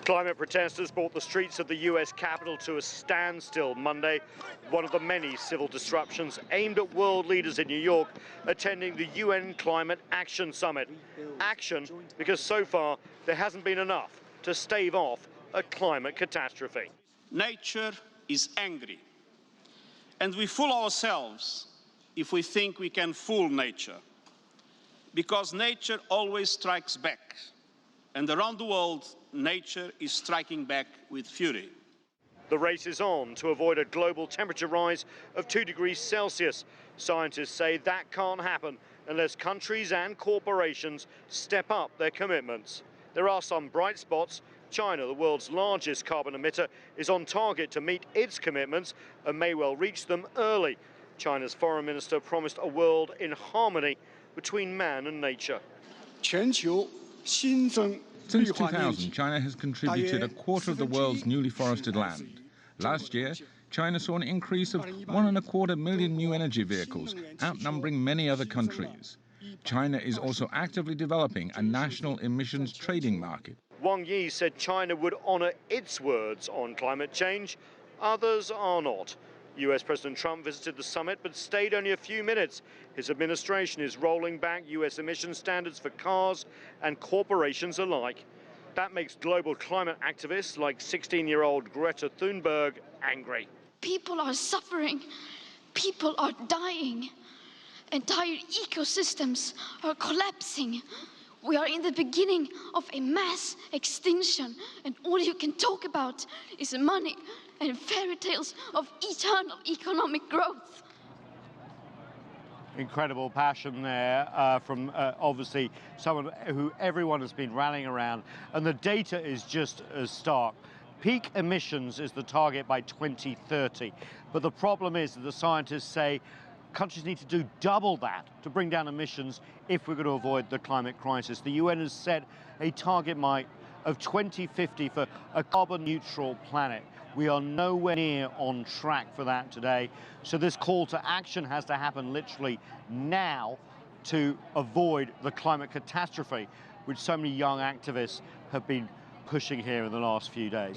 Climate protesters brought the streets of the US Capitol to a standstill Monday, one of the many civil disruptions aimed at world leaders in New York attending the UN Climate Action Summit. Action because so far there hasn't been enough to stave off a climate catastrophe. Nature is angry, and we fool ourselves if we think we can fool nature, because nature always strikes back, and around the world, nature is striking back with fury. The race is on to avoid a global temperature rise of 2 degrees Celsius. Scientists say that can't happen unless countries and corporations step up their commitments. There are some bright spots. China, the world's largest carbon emitter, is on target to meet its commitments and may well reach them early. China's foreign minister promised a world in harmony between man and nature. Since 2000, China has contributed a quarter of the world's newly forested land. Last year, China saw an increase of 1.25 million new energy vehicles, outnumbering many other countries. China is also actively developing a national emissions trading market. Wang Yi said China would honour its words on climate change. Others are not. US President Trump visited the summit but stayed only a few minutes. His administration is rolling back US emission standards for cars and corporations alike. That makes global climate activists like 16-year-old Greta Thunberg angry. People are suffering. People are dying. Entire ecosystems are collapsing. We are in the beginning of a mass extinction, and all you can talk about is money and fairy tales of eternal economic growth. Incredible passion there from obviously someone who everyone has been rallying around, and the data is just as stark. Peak emissions is the target by 2030, but the problem is that the scientists say countries need to do double that to bring down emissions if we're going to avoid the climate crisis. The UN has set a target, Mike, of 2050 for a carbon neutral planet. We are nowhere near on track for that today. So this call to action has to happen literally now to avoid the climate catastrophe, which so many young activists have been pushing here in the last few days.